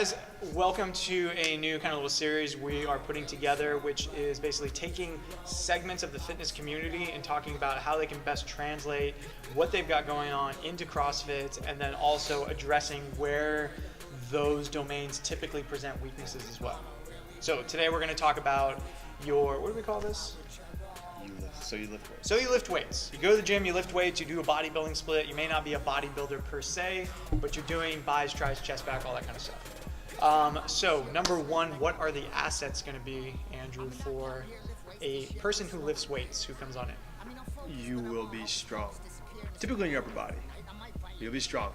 guys, welcome to a new kind of little series we are putting together, which is basically taking segments of the fitness community and talking about how they can best translate what they've got going on into CrossFit, and then also addressing where those domains typically present weaknesses as well. So today we're going to talk about what do we call this? So you lift weights. So you lift weights. You go to the gym, you lift weights, you do a bodybuilding split. You may not be a bodybuilder per se, but you're doing bis, tris, chest, back, all that kind of stuff. So number one, what are the assets going to be, Andrew, for a person who lifts weights who comes on in? You will be strong. Typically in your upper body, you'll be strong.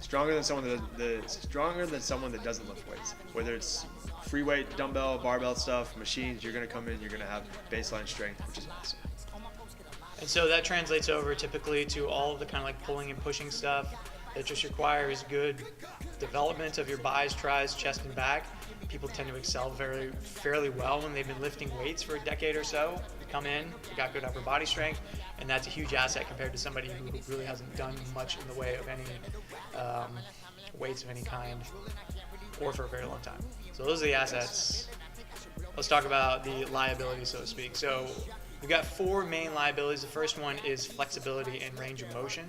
Stronger than someone that doesn't lift weights. Whether it's free weight, dumbbell, barbell stuff, machines, you're going to come in, you're going to have baseline strength, which is awesome. And so that translates over typically to all of the kind of like pulling and pushing stuff that just requires good development of your bis, tris, chest, and back. People tend to excel fairly well when they've been lifting weights for a decade or so. You come in, you got good upper body strength, and that's a huge asset compared to somebody who really hasn't done much in the way of any weights of any kind or for a very long time. So those are the assets. Let's talk about the liabilities, so to speak. So we've got four main liabilities. The first one is flexibility and range of motion.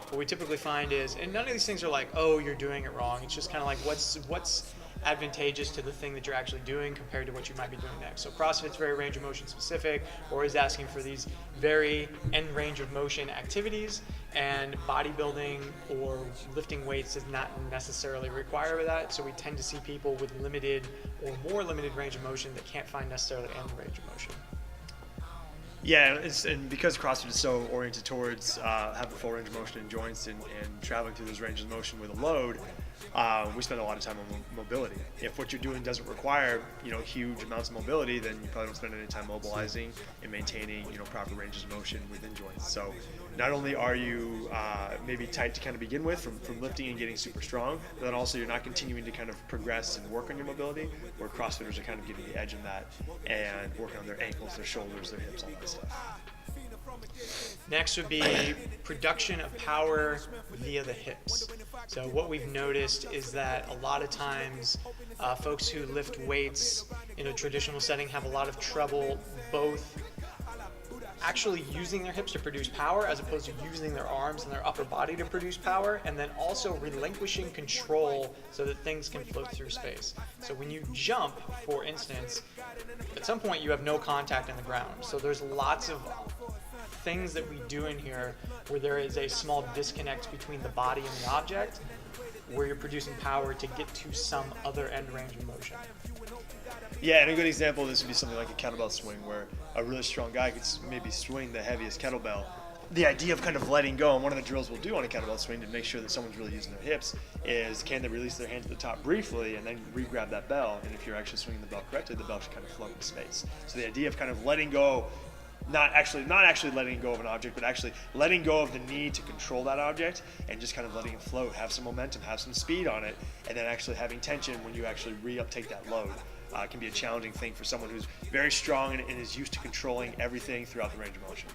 What we typically find is, and none of these things are like, oh, you're doing it wrong. It's just kind of like what's advantageous to the thing that you're actually doing compared to what you might be doing next. So CrossFit's very range of motion specific, or is asking for these very end range of motion activities, and bodybuilding or lifting weights does not necessarily require that. So we tend to see people with limited or more limited range of motion that can't find necessarily end range of motion. Yeah, and because CrossFit is so oriented towards having full range of motion in joints and traveling through those ranges of motion with a load, we spend a lot of time on mobility. If what you're doing doesn't require, huge amounts of mobility, then you probably don't spend any time mobilizing and maintaining, proper ranges of motion within joints. So not only are you maybe tight to kind of begin with from lifting and getting super strong, but then also you're not continuing to kind of progress and work on your mobility, where CrossFitters are kind of getting the edge in that and working on their ankles, their shoulders, their hips, all that stuff. Next would be production of power via the hips. So what we've noticed is that a lot of times folks who lift weights in a traditional setting have a lot of trouble both actually using their hips to produce power as opposed to using their arms and their upper body to produce power, and then also relinquishing control so that things can float through space. So when you jump, for instance, at some point you have no contact in the ground. So there's lots of things that we do in here where there is a small disconnect between the body and the object, where you're producing power to get to some other end range of motion. Yeah, and a good example of this would be something like a kettlebell swing, where a really strong guy could maybe swing the heaviest kettlebell. The idea of kind of letting go, and one of the drills we'll do on a kettlebell swing to make sure that someone's really using their hips, is can they release their hand to the top briefly and then re-grab that bell, and if you're actually swinging the bell correctly, the bell should kind of float in space. So the idea of kind of letting go, not actually letting go of an object, but actually letting go of the need to control that object and just kind of letting it float, have some momentum, have some speed on it, and then actually having tension when you actually re-uptake that load. Can be a challenging thing for someone who's very strong and is used to controlling everything throughout the range of motion.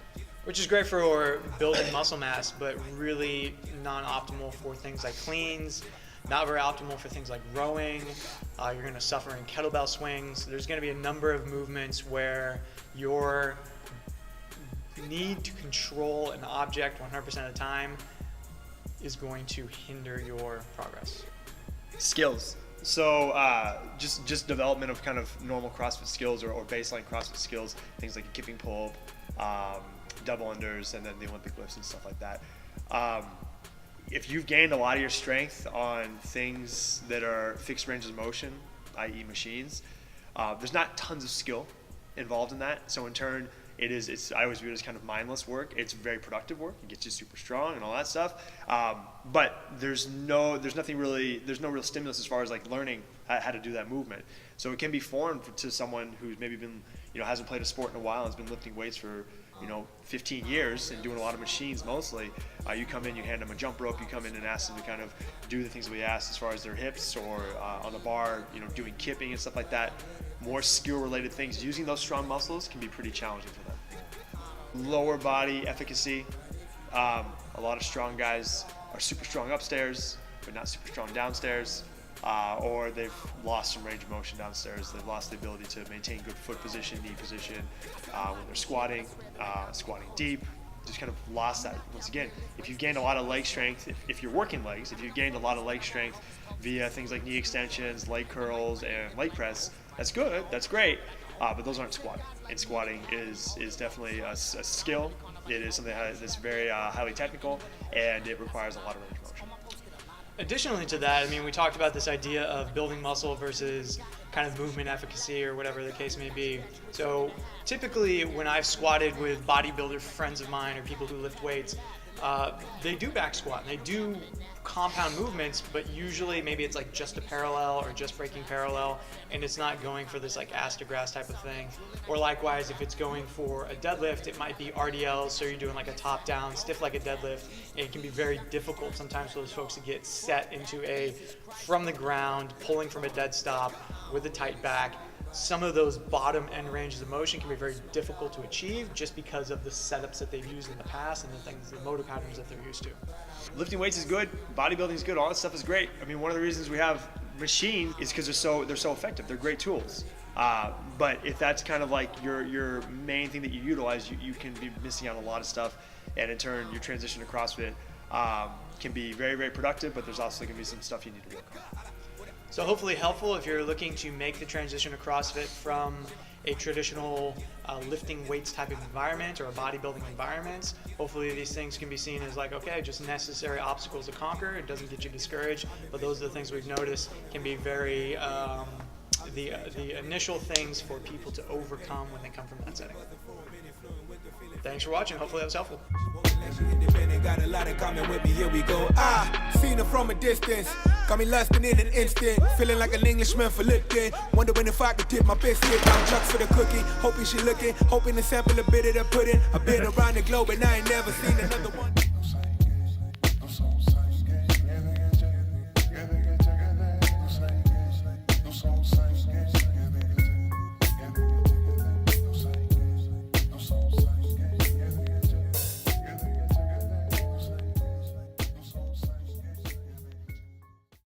Which is great for building muscle mass, but really non-optimal for things like cleans, not very optimal for things like rowing. You're going to suffer in kettlebell swings. There's going to be a number of movements where your need to control an object 100% of the time is going to hinder your progress. Skills. So just development of kind of normal CrossFit skills or baseline CrossFit skills, things like a kipping pull, double unders, and then the Olympic lifts and stuff like that. If you've gained a lot of your strength on things that are fixed ranges of motion, i.e. machines, there's not tons of skill involved in that. So in turn, I always view it as kind of mindless work. It's very productive work. It gets you super strong and all that stuff. But there's no real stimulus as far as like learning how to do that movement. So it can be foreign to someone who's maybe been, hasn't played a sport in a while and has been lifting weights for, 15 years and doing a lot of machines mostly. You come in, you hand them a jump rope, you come in and ask them to kind of do the things that we asked as far as their hips or on the bar, doing kipping and stuff like that. More skill-related things, using those strong muscles can be pretty challenging for them. Lower body efficacy. A lot of strong guys are super strong upstairs, but not super strong downstairs. or they've lost some range of motion downstairs. They've lost the ability to maintain good foot position, knee position when they're squatting deep. Just kind of lost that. Once again, if you've gained a lot of leg strength, if you're working legs, if you've gained a lot of leg strength via things like knee extensions, leg curls, and leg press, that's good, that's great, but those aren't squatting. And squatting is definitely a skill. It is something that's very highly technical, and it requires a lot of range of motion. Additionally to that, I mean, we talked about this idea of building muscle versus kind of movement efficacy or whatever the case may be. So typically when I've squatted with bodybuilder friends of mine or people who lift weights, they do back squat and they do compound movements, but usually maybe it's like just a parallel or just breaking parallel, and it's not going for this like ass to grass type of thing. Or likewise, if it's going for a deadlift, it might be RDLs, so you're doing like a top down, stiff like a deadlift, and it can be very difficult sometimes for those folks to get set into a from the ground, pulling from a dead stop with a tight back. Some of those bottom end ranges of motion can be very difficult to achieve just because of the setups that they've used in the past and the motor patterns that they're used to. Lifting weights is good, bodybuilding is good, all that stuff is great. I mean, one of the reasons we have machines is because they're so effective. They're great tools. But if that's kind of like your main thing that you utilize, you can be missing out on a lot of stuff, and in turn, your transition to CrossFit can be very, very productive. But there's also going to be some stuff you need to work on. So hopefully helpful if you're looking to make the transition to CrossFit from a traditional lifting weights type of environment or a bodybuilding environment. Hopefully these things can be seen as like, okay, just necessary obstacles to conquer. It doesn't get you discouraged, but those are the things we've noticed can be very, the initial things for people to overcome when they come from that setting. Thanks for watching. Hopefully that was helpful. Got a lot in common with me, here we go. Seen her from a distance, got me lusting in an instant. Feeling like an Englishman for lifting. Wondering if I could dip my biscuit. I'm drugs for the cookie, hoping she looking, hoping to sample a bit of the pudding. I've been around the globe and I ain't never seen another one.